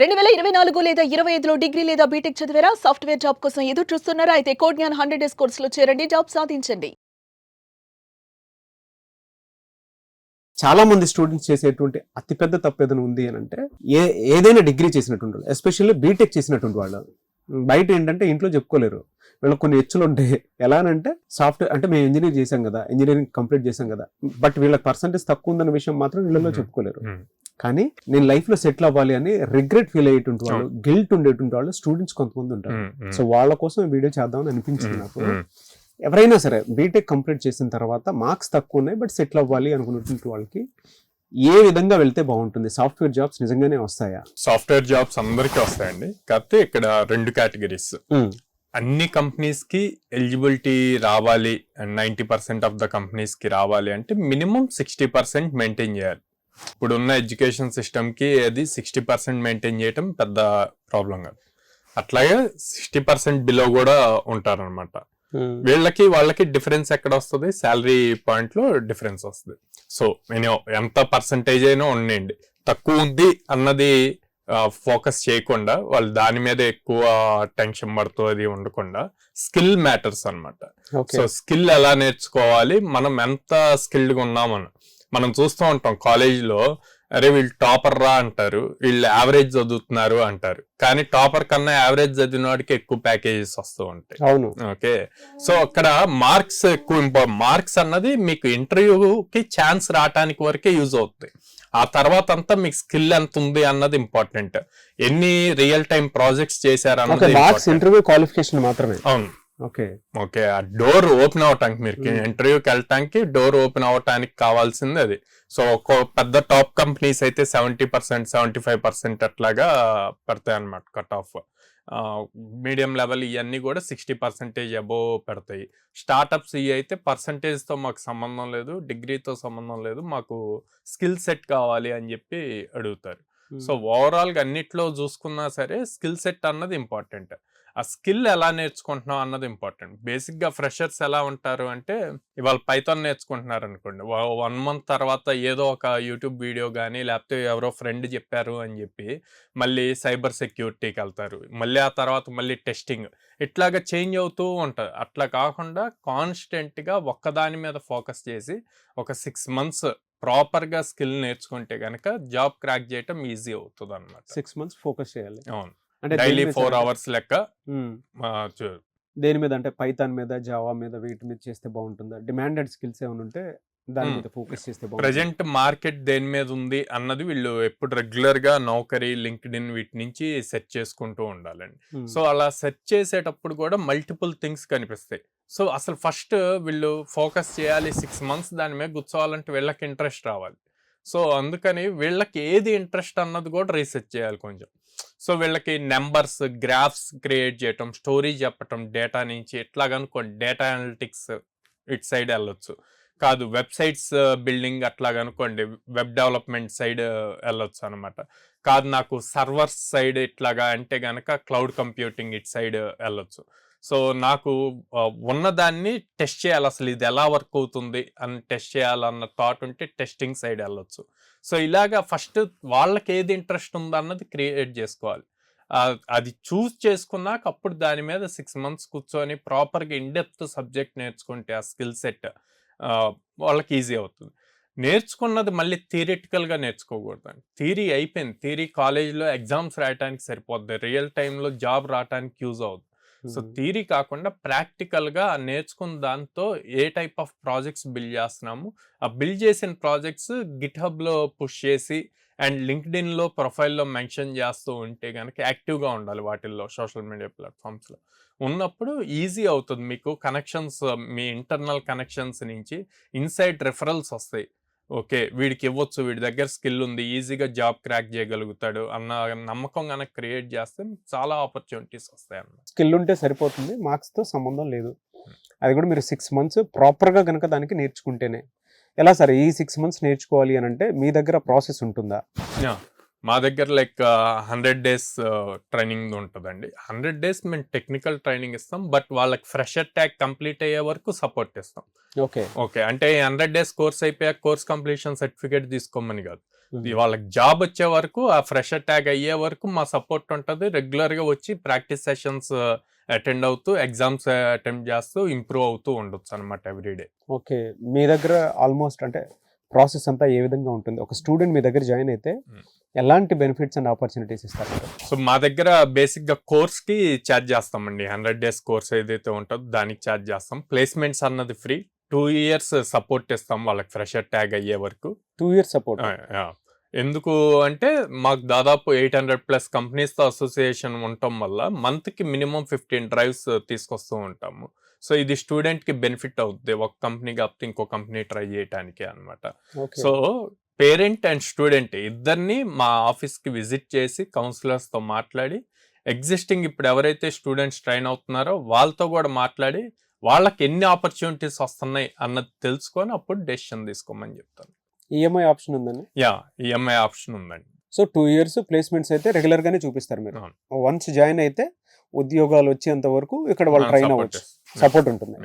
2024 లేదా 25లో డిగ్రీ లేదా బీటెక్ చదివారా? సాఫ్ట్‌వేర్ జాబ్ కోసం ఎదురు చూస్తున్నారా? అయితే కోడ్ జ్ఞాన్ 100 డేస్ కోర్సులో చేరండి, జాబ్ సాధించండి. చాలా మంది స్టూడెంట్స్ చేసేటువంటి అతిపెద్ద తప్పు ఏదైనా ఉంది అని అంటే ఏదైనా డిగ్రీ చేసినటువంటి వాళ్ళు, ఎస్పెషల్లీ బీటెక్ చేసినటువంటి వాళ్ళు బయట ఏంటంటే ఇంట్లో చెప్పుకోలేరు. వీళ్ళకి కొన్ని హెచ్చులు ఉంటాయి. ఎలా అంటే సాఫ్ట్వేర్ అంటే మేము ఇంజనీర్ చేసాం కదా, ఇంజనీరింగ్ కంప్లీట్ చేసాం కదా, బట్ వీళ్ళకి పర్సంటేజ్ తక్కువ ఉందన్న విషయం మాత్రం వీళ్ళలో చెప్పుకోలేరు. కానీ నేను లైఫ్ లో సెటిల్ అవ్వాలి అని రిగ్రెట్ ఫీల్ అయ్యేటువంటి వాళ్ళు, గిల్ట్ ఉండేటువంటి వాళ్ళు స్టూడెంట్స్ కొంతమంది ఉంటారు. సో వాళ్ళ కోసం వీడియో చేద్దామని అనిపించింది నాకు. ఎవరైనా సరే బీటెక్ కంప్లీట్ చేసిన తర్వాత మార్క్స్ తక్కువ ఉన్నాయి బట్ సెటిల్ అవ్వాలి అనుకున్నటువంటి వాళ్ళకి ఏ విధంగా వెళ్తే బాగుంటుంది? సాఫ్ట్వేర్ జాబ్స్ నిజంగానే వస్తాయా? సాఫ్ట్వేర్ జాబ్స్ అందరికీ వస్తాయండి. కాకపోతే ఇక్కడ 2 కేటగిరీస్. అన్ని కంపెనీస్ కి ఎలిజిబిలిటీ రావాలి, 90% ఆఫ్ ద కంపెనీస్ కి రావాలి అంటే మినిమం 60% మెయింటైన్ చేయాలి. ఇప్పుడున్న ఎడ్యుకేషన్ సిస్టమ్ కి అది 60% మెయింటైన్ చేయటం పెద్ద ప్రాబ్లం కాదు. అట్లాగే 60% బిలో కూడా ఉంటారనమాట. వాళ్ళకి డిఫరెన్స్ ఎక్కడ వస్తుంది? శాలరీ పాయింట్ లో డిఫరెన్స్ వస్తుంది. సో నేను ఎంత పర్సంటేజ్ అయినా ఉండండి, తక్కువ ఉంది అన్నది ఫోకస్ చేయకుండా, వాళ్ళు దాని మీద ఎక్కువ టెన్షన్ పడుతూ అది ఉండకుండా స్కిల్ మ్యాటర్స్ అనమాట. సో స్కిల్ ఎలా నేర్చుకోవాలి, మనం ఎంత స్కిల్డ్గా ఉన్నామని మనం చూస్తూ ఉంటాం. కాలేజీలో అరే వీళ్ళు టాపర్ రా అంటారు, వీళ్ళు యావరేజ్ చదువుతున్నారు అంటారు, కానీ టాపర్ కన్నా యావరేజ్ చదివిన వాడికి ఎక్కువ ప్యాకేజెస్ వస్తూ ఉంటాయి. అవును, ఓకే. సో అక్కడ మార్క్స్ ఎక్కువ మార్క్స్ అన్నది మీకు ఇంటర్వ్యూకి ఛాన్స్ రావటానికి వరకే యూజ్ అవుతుంది. ఆ తర్వాత అంతా మీకు స్కిల్ ఎంత ఉంది అన్నది ఇంపార్టెంట్. ఎన్ని రియల్ టైం ప్రాజెక్ట్స్ చేశారు అన్నది ఇంటర్వ్యూ క్వాలిఫికేషన్ మాత్రమే. అవును, ఓకే. ఆ డోర్ ఓపెన్ అవటానికి, మీరు ఇంటర్వ్యూకి వెళ్ళటానికి డోర్ ఓపెన్ అవటానికి కావాల్సింది అది. సో ఒక పెద్ద టాప్ కంపెనీస్ అయితే 70%, 75% అట్లాగా పెడతాయి అనమాట కట్ ఆఫ్. మీడియం లెవెల్ ఇవన్నీ కూడా 60% అబోవ్ పెడతాయి. స్టార్టప్స్ ఇవి అయితే పర్సంటేజ్తో మాకు సంబంధం లేదు, డిగ్రీతో సంబంధం లేదు, మాకు స్కిల్ సెట్ కావాలి అని చెప్పి అడుగుతారు. సో ఓవరాల్గా అన్నిట్లో చూసుకున్నా సరే స్కిల్ సెట్ అన్నది ఇంపార్టెంట్. ఆ స్కిల్ ఎలా నేర్చుకుంటున్నాం అన్నది ఇంపార్టెంట్. బేసిక్గా ఫ్రెషర్స్ ఎలా ఉంటారు అంటే, ఇవాళ పైథాన్ నేర్చుకుంటున్నారు అనుకోండి, 1 month తర్వాత ఏదో ఒక యూట్యూబ్ వీడియో కానీ లేకపోతే ఎవరో ఫ్రెండ్ చెప్పారు అని చెప్పి మళ్ళీ సైబర్ సెక్యూరిటీకి వెళ్తారు, మళ్ళీ ఆ తర్వాత మళ్ళీ టెస్టింగ్, ఇట్లాగా చేంజ్ అవుతూ ఉంటుంది. అట్లా కాకుండా కాన్స్టెంట్గా ఒక్కదాని మీద ఫోకస్ చేసి ఒక 6 months ప్రాపర్గా స్కిల్ నేర్చుకుంటే కనుక జాబ్ క్రాక్ చేయటం ఈజీ అవుతుంది అనమాట. 6 months ఫోకస్ చేయాలి. అవును, డైలీ 4 hours లెక్క. దేని మీద అంటే పైథాన్ మీద, జావా మీద, వీటి మీద చేస్తే బాగుంటుందా? డిమాండెడ్ స్కిల్స్ ఏమైనా ఉంటే దాని మీద ఫోకస్ చేస్తే బాగుంటుంది. ప్రెజెంట్ మార్కెట్ దేని మీద ఉంది అన్నది వీళ్ళు ఎప్పుడు రెగ్యులర్ గా నౌకరీ, లింక్డ్ఇన్ వీటి నుంచి సెర్చ్ చేసుకుంటూ ఉండాలండి. సో అలా సెర్చ్ చేసేటప్పుడు కూడా మల్టిపుల్ థింగ్స్ కనిపిస్తాయి. సో అసలు ఫస్ట్ వీళ్ళు ఫోకస్ చేయాలి, 6 months దాని మీద కూర్చోవాలంటే వీళ్ళకి ఇంట్రెస్ట్ రావాలి. సో అందుకని వీళ్ళకి ఏది ఇంట్రెస్ట్ అన్నది కూడా రీసెర్చ్ చేయాలి కొంచెం. సో వీళ్ళకి నెంబర్స్, గ్రాఫ్స్ క్రియేట్ చేయటం, స్టోరీ చెప్పటం డేటా నుంచి, ఎట్లాగనుకోండి డేటా అనలిటిక్స్ ఇటు సైడ్ వెళ్ళొచ్చు. కాదు వెబ్సైట్స్ బిల్డింగ్ అట్లాగనుకోండి వెబ్ డెవలప్మెంట్ సైడ్ వెళ్ళొచ్చు అనమాట. కాదు నాకు సర్వర్స్ సైడ్ ఇట్లాగా అంటే గనక క్లౌడ్ కంప్యూటింగ్ ఇటు సైడ్ వెళ్ళొచ్చు. సో నాకు ఉన్నదాన్ని టెస్ట్ చేయాలి, అసలు ఇది ఎలా వర్క్ అవుతుంది అని టెస్ట్ చేయాలన్న థాట్ ఉంటే టెస్టింగ్ సైడ్ వెళ్ళొచ్చు. సో ఇలాగా ఫస్ట్ వాళ్ళకి ఏది ఇంట్రెస్ట్ ఉందో అన్నది క్రియేట్ చేసుకోవాలి. అది చూస్ చేసుకున్నాక అప్పుడు దాని మీద 6 months కూర్చొని ప్రాపర్గా ఇన్డెప్త్ సబ్జెక్ట్ నేర్చుకుంటే ఆ స్కిల్ సెట్ వాళ్ళకి ఈజీ అవుతుంది. నేర్చుకున్నది మళ్ళీ థియరిటికల్గా నేర్చుకోకూడదండి. థియరీ అయిపోయింది, థియరీ కాలేజ్లో ఎగ్జామ్స్ రాయటానికి సరిపోద్ది, రియల్ టైంలో జాబ్ రావడానికి యూజ్ అవుతుంది. సో థియరీ కాకుండా ప్రాక్టికల్గా నేర్చుకున్న దాంతో ఏ టైప్ ఆఫ్ ప్రాజెక్ట్స్ బిల్డ్ చేస్తున్నాము, ఆ బిల్డ్ చేసిన ప్రాజెక్ట్స్ గిట్హబ్లో పుష్ చేసి అండ్ లింక్డ్ఇన్లో ప్రొఫైల్లో మెన్షన్ చేస్తూ ఉంటే కనుక యాక్టివ్గా ఉండాలి వాటిల్లో, సోషల్ మీడియా ప్లాట్ఫామ్స్లో ఉన్నప్పుడు ఈజీ అవుతుంది మీకు. కనెక్షన్స్, మీ ఇంటర్నల్ కనెక్షన్స్ నుంచి ఇన్సైడ్ రెఫరల్స్ వస్తాయి. ఓకే వీడికి ఇవ్వచ్చు, వీడి దగ్గర స్కిల్ ఉంది, ఈజీగా జాబ్ క్రాక్ చేయగలుగుతాడు అన్న నమ్మకం కనుక క్రియేట్ చేస్తే చాలా ఆపర్చునిటీస్ వస్తాయి అన్నమాట. స్కిల్ ఉంటే సరిపోతుంది, మార్క్స్తో సంబంధం లేదు. అది కూడా మీరు 6 months ప్రాపర్గా కనుక దానికి నేర్చుకుంటేనే. ఎలా సార్ ఈ 6 months నేర్చుకోవాలి అని అంటే మీ దగ్గర ప్రాసెస్ ఉంటుందా? మా దగ్గర లైక్ 100 డేస్ ట్రైనింగ్ ఉంటుందండి. 100 డేస్ మేము టెక్నికల్ ట్రైనింగ్ ఇస్తాం. బట్ వాళ్ళకి ఫ్రెషర్ ట్యాగ్ కంప్లీట్ అయ్యే వరకు సపోర్ట్ ఇస్తాం. ఓకే. ఓకే. అంటే 100 డేస్ కోర్స్ అయిపోయాక కోర్స్ కంప్లీషన్ సర్టిఫికేట్ తీసుకోమని కాదు. వాళ్ళకి జాబ్ వచ్చే వరకు, ఆ ఫ్రెషర్ ట్యాగ్ అయ్యే వరకు మా సపోర్ట్ ఉంటుంది. రెగ్యులర్గా వచ్చి ప్రాక్టీస్ సెషన్స్ అటెండ్ అవుతూ, ఎగ్జామ్స్ అటెంప్ట్ చేస్తూ ఇంప్రూవ్ అవుతూ ఉండొచ్చు అనమాట ఎవ్రీడే. ఓకే. మీ దగ్గర ఆల్మోస్ట్ అంటే ప్రాసెస్ అంతా ఏ విధంగా ఉంటుంది? ఒక స్టూడెంట్ మీ దగ్గర జాయిన్ అయితే ఎలాంటి బెనిఫిట్స్ అండ్ ఆపర్చునిటీస్ ఇస్తారు? సో మా దగ్గర బేసిక్గా కోర్స్కి ఛార్జ్ చేస్తామండి. 100 డేస్ కోర్స్ ఏదైతే ఉంటుందో దానికి ఛార్జ్ చేస్తాం. ప్లేస్మెంట్స్ అన్నది ఫ్రీ. 2 years సపోర్ట్ ఇస్తాం వాళ్ళకి ఫ్రెషర్ ట్యాగ్ అయ్యే వరకు. 2 years సపోర్ట్. ఎందుకు అంటే మాకు దాదాపు 800+ కంపెనీస్తో అసోసియేషన్ ఉండటం వల్ల మంత్కి మినిమం 15 డ్రైవ్స్ తీసుకొస్తూ ఉంటాము. సో ఇది స్టూడెంట్కి బెనిఫిట్ అవుతుంది, ఒక కంపెనీ కాకపోతే ఇంకో కంపెనీ ట్రై చేయడానికి అనమాట. సో పేరెంట్ అండ్ స్టూడెంట్ ఇద్దరిని మా ఆఫీస్కి విజిట్ చేసి కౌన్సిలర్స్తో మాట్లాడి, ఎగ్జిస్టింగ్ ఇప్పుడు ఎవరైతే స్టూడెంట్స్ ట్రైన్ అవుతున్నారో వాళ్ళతో కూడా మాట్లాడి వాళ్ళకి ఎన్ని ఆపర్చునిటీస్ వస్తున్నాయి అన్నది తెలుసుకొని అప్పుడు డెసిషన్ తీసుకోమని చెప్తాను. ఈఎంఐ ఆప్షన్ ఉందండి? ఈఎంఐ ఆప్షన్ ఉందండి. సో 2 years ప్లేస్మెంట్స్ అయితే రెగ్యులర్ గానే చూపిస్తారు మీరు. వన్స్ జాయిన్ అయితే ఉద్యోగాలు వచ్చేంత వరకు ఇక్కడ వాళ్ళు ట్రైన్ అవ్వచ్చు, సపోర్ట్ ఉంటుంది.